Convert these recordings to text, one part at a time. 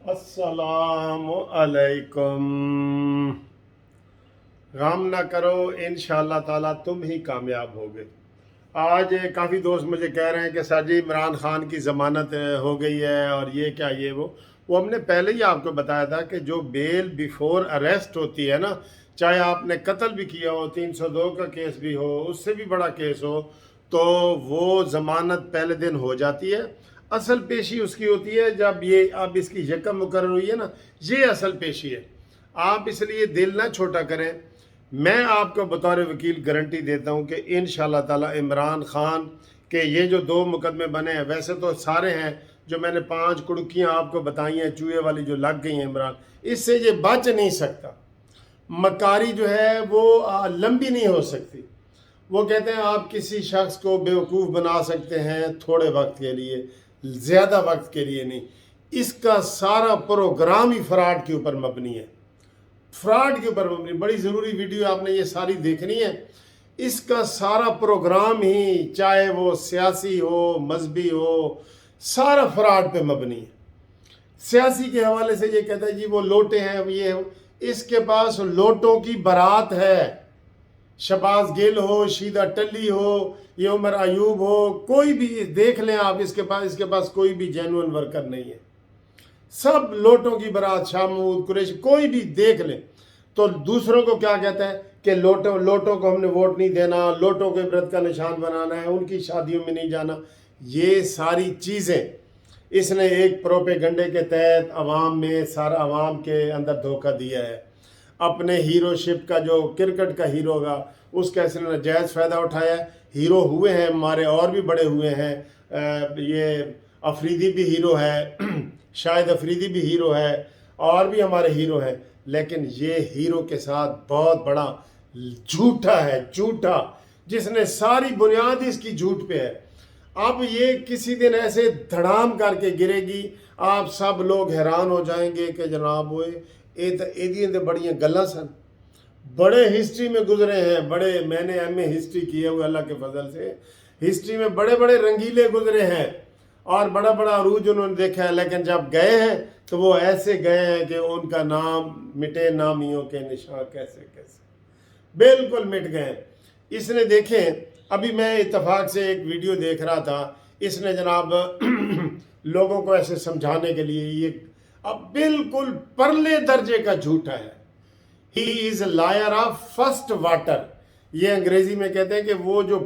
अस्सलाम अलैकुम। गम ना करो, इंशाअल्लाह ताला तुम ही कामयाब होगे। आज काफ़ी दोस्त मुझे कह रहे हैं कि सर जी इमरान खान की ज़मानत हो गई है और ये क्या ये वो हमने पहले ही आपको बताया था कि जो बेल बिफोर अरेस्ट होती है ना, चाहे आपने कत्ल भी किया हो, 302 का केस भी हो, उससे भी बड़ा केस हो, तो वो ज़मानत पहले दिन हो जाती है। असल पेशी उसकी होती है जब ये अब इसकी यकम मुकर्रर हुई है ना, ये असल पेशी है। आप इसलिए दिल ना छोटा करें। मैं आपको बतौर वकील गारंटी देता हूँ कि इंशाअल्लाह ताला इमरान खान के ये जो 2 मुकदमे बने हैं, वैसे तो सारे हैं, जो मैंने 5 कुड़कियाँ आपको बताई हैं चूहे वाली जो लग गई हैं इमरान, इससे ये बच नहीं सकता। मकारी जो है वो लंबी नहीं हो सकती। वो कहते हैं आप किसी शख्स को बेवकूफ़ बना सकते हैं थोड़े वक्त के लिए, ज़्यादा वक्त के लिए नहीं। इसका सारा प्रोग्राम ही फ्रॉड के ऊपर मबनी है, फ्रॉड के ऊपर मबनी। बड़ी ज़रूरी वीडियो आपने ये सारी देखनी है। इसका सारा प्रोग्राम ही, चाहे वो सियासी हो, मजहबी हो, सारा फ्रॉड पे मबनी है। सियासी के हवाले से ये कहता है जी वो लोटे हैं, ये हो, इसके पास लोटों की बारात है। शबाज गिल हो, शीदा टल्ली हो, ये उमर अयूब हो, कोई भी देख लें आप, इसके पास कोई भी जेन्युइन वर्कर नहीं है। सब लोटों की बारात, शामूद कुरैश, कोई भी देख लें। तो दूसरों को क्या कहता है कि लोटों को हमने वोट नहीं देना, लोटों के व्रत का निशान बनाना है, उनकी शादियों में नहीं जाना। ये सारी चीज़ें इसने एक प्रोपेगंडे के तहत अवाम में, सारा अवाम के अंदर धोखा दिया है। अपने हीरोशिप का, जो क्रिकेट का हीरो होगा, उसका इसने नाजायज़ फ़ायदा उठाया। हीरो हुए हैं हमारे, और भी बड़े हुए हैं। ये अफरीदी भी हीरो है शायद अफरीदी भी हीरो है, और भी हमारे हीरो हैं। लेकिन ये हीरो के साथ बहुत बड़ा झूठा है, झूठा, जिसने सारी बुनियाद इसकी झूठ पे है। अब ये किसी दिन ऐसे धड़ाम करके गिरेगी, आप सब लोग हैरान हो जाएंगे कि जनाब वो ये बड़ियाँ गल्लां सन। बड़े हिस्ट्री में गुजरे हैं, बड़े, मैंने MA हिस्ट्री किए हुए अल्लाह के फजल से, हिस्ट्री में बड़े बड़े रंगीले गुजरे हैं और बड़ा बड़ा अरूज उन्होंने देखा है। लेकिन जब गए हैं तो वो ऐसे गए हैं कि उनका नाम मिटे नामियों के निशान कैसे कैसे बिल्कुल मिट गए। इसने देखें, अभी मैं इत्तफाक से एक वीडियो देख रहा था, इसने जनाब लोगों को ऐसे समझाने के लिए, ये अब बिल्कुल परले दर्जे का झूठा है। He is liar of first water. ये अंग्रेजी में कहते हैं कि वो जो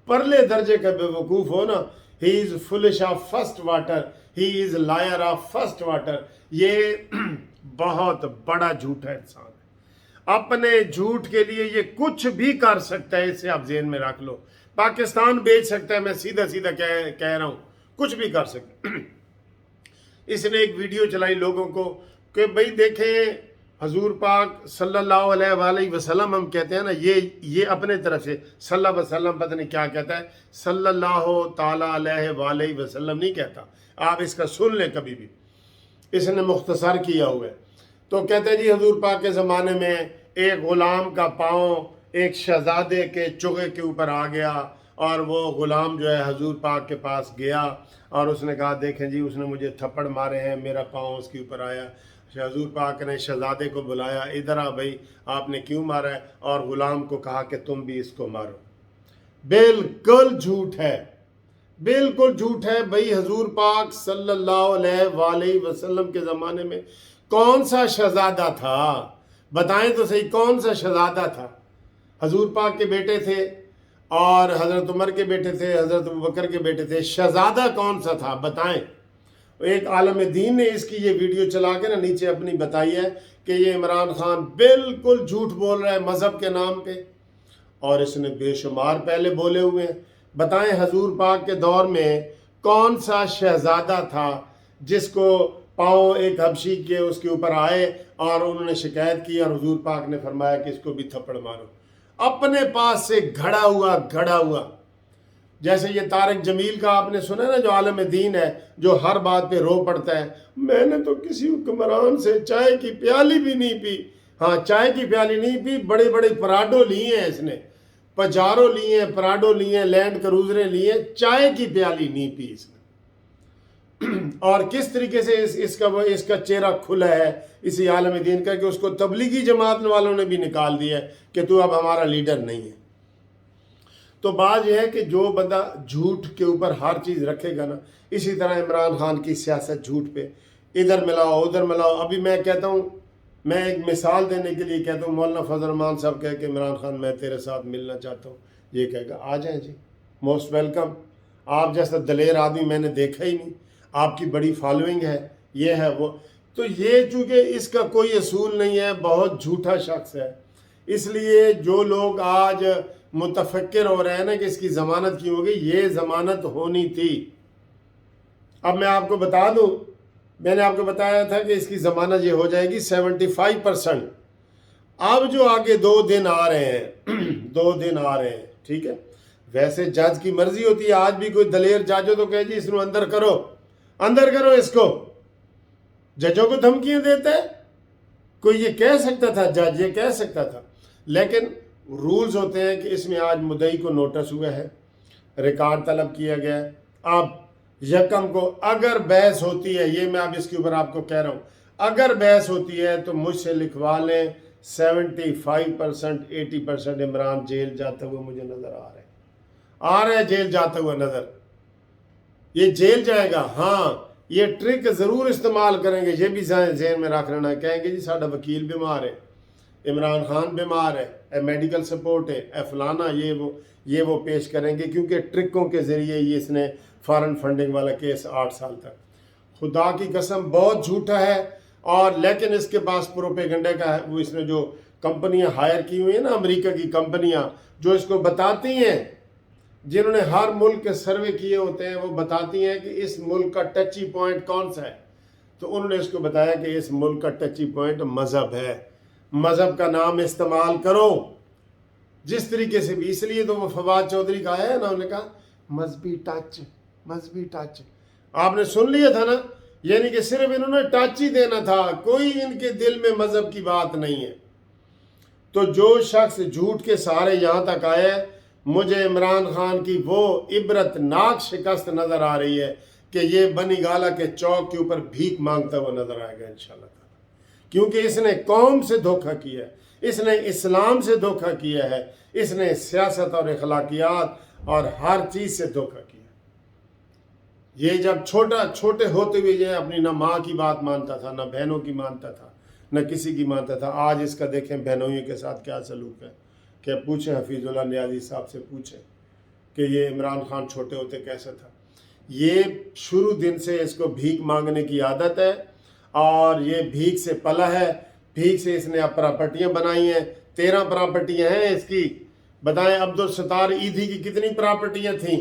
परले दर्जे का बेवकूफ़ हो ना, he is foolish of first water, he is liar of first water. ये बहुत बड़ा झूठा इंसान है। अपने झूठ के लिए ये कुछ भी कर सकता है, इसे आप जेहन में रख लो। पाकिस्तान बेच सकता है, मैं सीधा सीधा कह रहा हूँ, कुछ भी कर सकता है। इसने एक वीडियो चलाई लोगों को कि भाई देखें, हजूर पाक सल्लल्लाहु अलैहि वसल्लम हम कहते हैं ना, ये अपने तरफ से सल्लल्लाहु अलैहि वसल्लम पता नहीं क्या कहता है, सल्लल्लाहु ताला अलैहि वसल्लम नहीं कहता। आप इसका सुन लें कभी भी, इसने मुख्तसर किया हुआ है। तो कहते हैं जी हजूर पाक के ज़माने में एक ग़ुलाम का पाँव एक शहजादे के चुगे के ऊपर आ गया, और वो ग़ुलाम जो है हजूर पाक के पास गया और उसने कहा देखें जी उसने मुझे थप्पड़ मारे हैं, मेरा पाँव उसके ऊपर आया। हजूर पाक ने शहजादे को बुलाया, इधर आ भाई, आपने क्यों मारा है, और ग़ुलाम को कहा कि तुम भी इसको मारो। बिल्कुल झूठ है, बिल्कुल झूठ है भाई। हजूर पाक सल्लल्लाहु अलैहि वसल्लम के ज़माने में कौन सा शहजादा था, बताएं तो सही, कौन सा शहजादा था? हजूर पाक के बेटे थे और हज़रत उमर के बेटे थे, हज़रत अबू बकर के बेटे थे। शहजादा कौन सा था बताएं? एक आलम दीन ने इसकी ये वीडियो चला के ना नीचे अपनी बताई है कि ये इमरान खान बिल्कुल झूठ बोल रहा है मज़हब के नाम पे, और इसने बेशुमार पहले बोले हुए हैं। बताएं हजूर पाक के दौर में कौन सा शहजादा था जिसको पाँव एक हबशी के उसके ऊपर आए और उन्होंने शिकायत की और हजूर पाक ने फरमाया कि इसको भी थप्पड़ मारो। अपने पास से घड़ा हुआ। जैसे ये तारिक जमील का आपने सुना ना, जो आलम दीन है, जो हर बात पे रो पड़ता है, मैंने तो किसी हुक्मरान से चाय की प्याली भी नहीं पी। हाँ, चाय की प्याली नहीं पी, बड़े बड़े पराडो लिए हैं इसने, पजारो लिए हैं, पराडो लिए हैं, लैंड क्रूजरें लिए हैं, चाय की प्याली नहीं पी इसने। اور کس طریقے سے اس کا چہرہ کھلا ہے اسی عالم دین کا کہ اس کو تبلیغی جماعت والوں نے بھی نکال دیا ہے کہ تو اب ہمارا لیڈر نہیں ہے۔ تو بات یہ ہے کہ جو بندہ جھوٹ کے اوپر ہر چیز رکھے گا نا، اسی طرح عمران خان کی سیاست جھوٹ پہ، ادھر ملاؤ ادھر ملاؤ۔ ابھی میں کہتا ہوں، میں ایک مثال دینے کے لیے کہتا ہوں، مولانا فضل الرحمان صاحب کہہ کہ عمران خان میں تیرے ساتھ ملنا چاہتا ہوں، یہ کہے گا آ جائیں جی، موسٹ ویلکم۔ آپ جیسا دلیر آدمی میں نے دیکھا ہی نہیں، آپ کی بڑی فالوئنگ ہے، یہ ہے وہ۔ تو یہ چونکہ اس کا کوئی اصول نہیں ہے، بہت جھوٹا شخص ہے، اس لیے جو لوگ آج متفکر ہو رہے ہیں نا کہ اس کی ضمانت کی ہوگی، یہ ضمانت ہونی تھی۔ اب میں آپ کو بتا دوں، میں نے آپ کو بتایا تھا کہ اس کی ضمانت یہ ہو جائے گی 75%۔ اب جو آگے 2 دن آ رہے ہیں 2 دن آ رہے ہیں، ٹھیک ہے، ویسے جج کی مرضی ہوتی ہے، آج بھی کوئی دلیر جج ہو تو کہے جی اس کو اندر کرو، اندر کرو اس کو، ججوں کو دھمکیاں دیتا ہے۔ کوئی یہ کہہ سکتا تھا، جج یہ کہہ سکتا تھا، لیکن رولز ہوتے ہیں کہ اس میں آج مدعی کو نوٹس ہوا ہے، ریکارڈ طلب کیا گیا ہے۔ اب یکم کو اگر بحث ہوتی ہے، یہ میں اب اس کے اوپر آپ کو کہہ رہا ہوں، اگر بحث ہوتی ہے تو مجھ سے لکھوا لیں 75% 80% عمران جیل جاتا ہوا مجھے نظر آ رہا ہے جیل جاتا ہوا نظر، یہ جیل جائے گا۔ ہاں، یہ ٹرک ضرور استعمال کریں گے، یہ بھی ذہن میں رکھ لینا، کہیں گے جی ساڈا وکیل بیمار ہے، عمران خان بیمار ہے، میڈیکل سپورٹ ہے، فلانا، یہ وہ پیش کریں گے، کیونکہ ٹرکوں کے ذریعے یہ اس نے فارن فنڈنگ والا کیس 8 سال تک، خدا کی قسم بہت جھوٹا ہے۔ اور لیکن اس کے پاس پروپیگنڈے کا ہے، وہ اس نے جو کمپنیاں ہائر کی ہوئی ہیں نا، امریکہ کی کمپنیاں جو اس کو بتاتی ہیں، جنہوں نے ہر ملک کے سروے کیے ہوتے ہیں، وہ بتاتی ہیں کہ اس ملک کا ٹچی پوائنٹ کون سا ہے، تو انہوں نے اس کو بتایا کہ اس ملک کا ٹچی پوائنٹ مذہب ہے، مذہب کا نام استعمال کرو جس طریقے سے بھی۔ اس لیے تو وہ فواد چودھری کا ہے نا، انہوں نے کہا مذہبی ٹچ، مذہبی ٹچ، آپ نے سن لیا تھا نا، یعنی کہ صرف انہوں نے ٹچ ہی دینا تھا، کوئی ان کے دل میں مذہب کی بات نہیں ہے۔ تو جو شخص جھوٹ کے سہارے یہاں تک آئے، مجھے عمران خان کی وہ عبرت ناک شکست نظر آ رہی ہے کہ یہ بنی گالہ کے چوک کے اوپر بھیک مانگتا ہوا نظر آئے گا انشاءاللہ تعالی، کیونکہ اس نے قوم سے دھوکہ کیا ہے، اس نے اسلام سے دھوکہ کیا ہے، اس نے سیاست اور اخلاقیات اور ہر چیز سے دھوکہ کیا۔ یہ جب چھوٹے ہوتے ہوئے یہ اپنی نہ ماں کی بات مانتا تھا، نہ بہنوں کی مانتا تھا، نہ کسی کی مانتا تھا، آج اس کا دیکھیں بہنوئیوں کے ساتھ کیا سلوک ہے، کہ پوچھیں حفیظ اللہ نیازی صاحب سے پوچھیں کہ یہ عمران خان چھوٹے ہوتے کیسا تھا۔ یہ شروع دن سے اس کو بھیک مانگنے کی عادت ہے، اور یہ بھیک سے پلا ہے، بھیک سے اس نے اب پراپرٹیاں بنائی ہیں، 13 پراپرٹیاں ہیں اس کی۔ بتائیں عبدالستار ایدھی کی کتنی پراپرٹیاں تھیں؟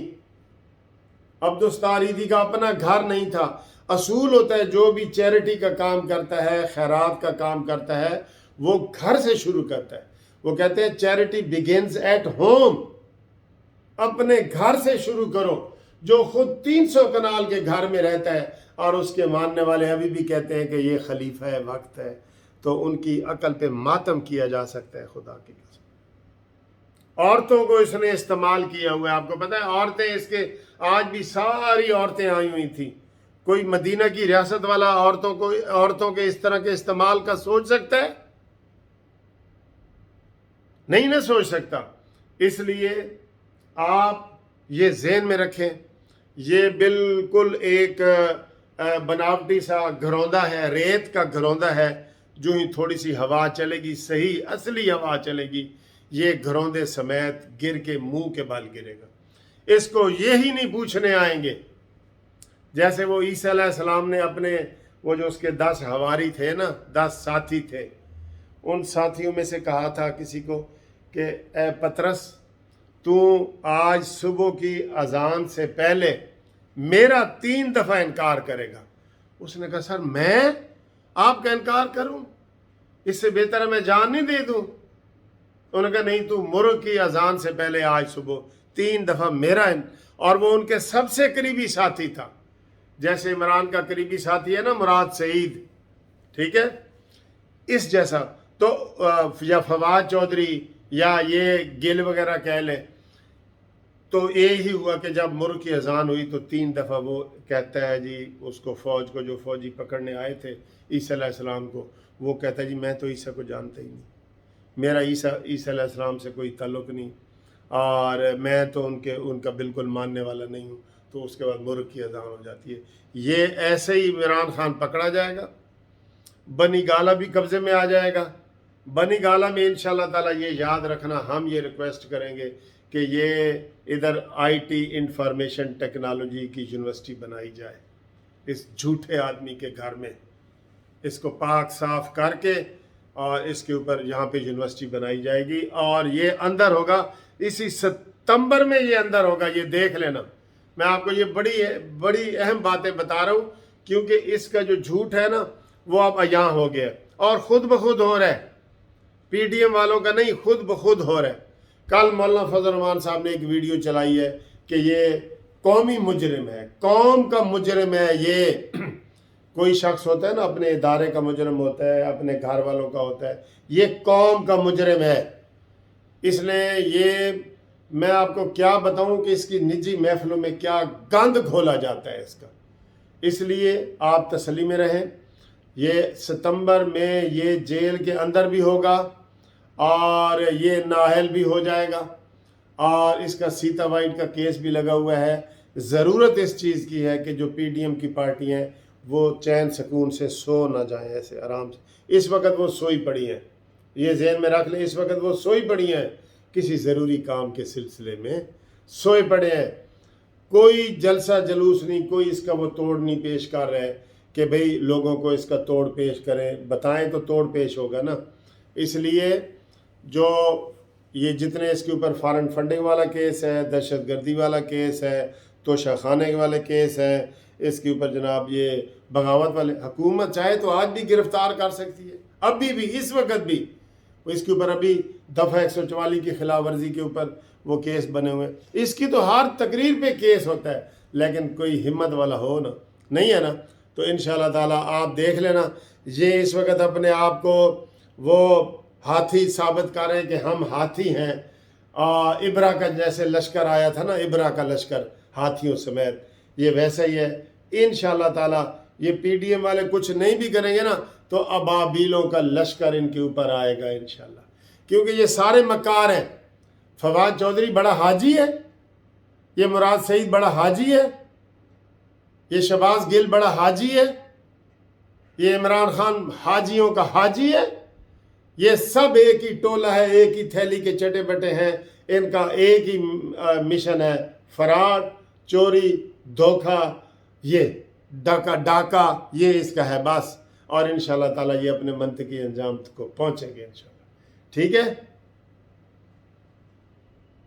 عبدالستار ایدھی کا اپنا گھر نہیں تھا۔ اصول ہوتا ہے جو بھی چیریٹی کا کام کرتا ہے، خیرات کا کام کرتا ہے، وہ گھر سے شروع کرتا ہے۔ وہ کہتے ہیں چیریٹی بگنز ایٹ ہوم، اپنے گھر سے شروع کرو۔ جو خود 300 کنال کے گھر میں رہتا ہے اور اس کے ماننے والے ابھی بھی کہتے ہیں کہ یہ خلیفہ ہے، وقت ہے، تو ان کی عقل پہ ماتم کیا جا سکتا ہے خدا کی قسم۔ عورتوں کو اس نے استعمال کیا ہوا ہے، آپ کو پتہ ہے عورتیں اس کے آج بھی ساری عورتیں آئی ہوئی تھیں۔ کوئی مدینہ کی ریاست والا عورتوں کے اس طرح کے استعمال کا سوچ سکتا ہے؟ نہیں نہ سوچ سکتا۔ اس لیے آپ یہ ذہن میں رکھیں، یہ بالکل ایک بناوٹی سا گھروندا ہے، ریت کا گھروندا ہے، جو ہی تھوڑی سی ہوا چلے گی، صحیح اصلی ہوا چلے گی، یہ گھروندے سمیت گر کے منہ کے بال گرے گا۔ اس کو یہی نہیں پوچھنے آئیں گے، جیسے وہ عیسیٰ علیہ السلام نے اپنے وہ جو اس کے 10 حواری تھے نا، 10 ساتھی تھے، ان ساتھیوں میں سے کہا تھا کسی کو کہ اے پطرس، تو آج صبح کی اذان سے پہلے میرا 3 دفعہ انکار کرے گا۔ اس نے کہا سر میں آپ کا انکار کروں؟ اس سے بہتر ہے میں جان نہیں دے دوں۔ انہوں نے کہا نہیں، تو مرغ کی اذان سے پہلے آج صبح 3 دفعہ میرا اور وہ ان کے سب سے قریبی ساتھی تھا، جیسے عمران کا قریبی ساتھی ہے نا مراد سعید، ٹھیک ہے، اس جیسا۔ تو یا فواد چودھری یا یہ گل وغیرہ کہہ لیں، तो ये ही हुआ कि जब मुर्ग की अजान हुई तो 3 दफ़ा वो कहता है जी, उसको फ़ौज को, जो फ़ौजी पकड़ने आए थे ईसा अलैहिस्सलाम को, वो कहता है जी मैं तो ईसा को जानता ही नहीं, मेरा ईसा अलैहिस्सलाम से कोई ताल्लुक़ नहीं, और मैं तो उनका बिल्कुल मानने वाला नहीं हूँ। तो उसके बाद मुर्ग की अजान हो जाती है। ये ऐसे ही इमरान खान पकड़ा जाएगा, बनी गाला भी कब्ज़े में आ जाएगा। बनी गाला में इंशाल्लाह ताला ये याद रखना, हम ये रिक्वेस्ट करेंगे कि ये इधर आईटी इंफॉर्मेशन टेक्नोलॉजी की यूनिवर्सिटी बनाई जाए इस झूठे आदमी के घर में। इसको पाक साफ करके और इसके ऊपर यहाँ पे यूनिवर्सिटी बनाई जाएगी, और ये अंदर होगा इसी सितंबर में, ये अंदर होगा, ये देख लेना। मैं आपको ये बड़ी अहम बातें बता रहा हूँ, क्योंकि इसका जो झूठ है ना वो अब यहाँ हो गया, और खुद ब खुद हो रहा है, पीडीएम वालों का नहीं, खुद ब खुद हो रहा है। कल मौलाना फजल रहमान साहब ने एक वीडियो चलाई है कि ये कौमी मुजरिम है, कौम का मुजरिम है। ये कोई शख्स होता है ना, अपने इदारे का मुजरिम होता है, अपने घर वालों का होता है, ये कौम का मुजरिम है। इसलिए ये मैं आपको क्या बताऊं कि इसकी निजी महफिलों में क्या गंद घोला जाता है इसका। इसलिए आप तसल्ली में रहें, ये सितंबर में ये जेल के अंदर भी होगा और ये नाअहल भी हो जाएगा, और इसका सीता वाइट का केस भी लगा हुआ है। ज़रूरत इस चीज़ की है कि जो पीडीएम की पार्टी हैं वो चैन सुकून से सो ना जाएं, ऐसे आराम से। इस वक्त वो सोई पड़ी हैं, ये ज़हन में रख लें, इस वक्त वो सोई पड़ी हैं, किसी ज़रूरी काम के सिलसिले में सोए पड़े हैं। कोई जलसा जलूस नहीं, कोई इसका वो तोड़ नहीं पेश कर रहा है कि भाई लोगों को इसका तोड़ पेश करें, बताएं तो तोड़ पेश होगा ना। इसलिए जो ये जितने इसके ऊपर फॉरेन फंडिंग वाला केस है, दहशतगर्दी वाला केस है, तोशाखाने वाले केस है, इसके ऊपर जनाब ये बगावत वाले, हुकूमत चाहे तो आज भी गिरफ्तार कर सकती है, अभी भी, इस वक्त भी। इसके ऊपर अभी दफ़ा 144 की खिलाफ वर्जी के ऊपर वो केस बने हुए हैं। इसकी तो हर तकरीर पे केस होता है, लेकिन कोई हिम्मत वाला हो ना, नहीं है ना। तो इंशाल्लाह ताला आप देख लेना, ये इस वक्त अपने आप को वो हाथी साबित कर रहे हैं कि हम हाथी हैं। इब्रा का जैसे लश्कर आया था ना, इब्रा का लश्कर हाथियों समेत, ये वैसा ही है। इंशाल्लाह ताला ये पीडीएम वाले कुछ नहीं भी करेंगे ना, तो अबाबीलों का लश्कर इनके ऊपर आएगा इंशाल्लाह, क्योंकि ये सारे मकार हैं। फवाद चौधरी बड़ा हाजी है, ये मुराद सईद बड़ा हाजी है, ये शहबाज गिल बड़ा हाजी है, ये इमरान खान हाजियों का हाजी है। ये सब एक ही टोला है, एक ही थैली के चटे बटे हैं। इनका एक ही मिशन है, फराड, चोरी, धोखा, ये डाका, ये इसका है बस। और इंशाल्लाह ताला ये अपने मंतकी अंजाम को पहुंचेंगे इंशाल्लाह। ठीक है।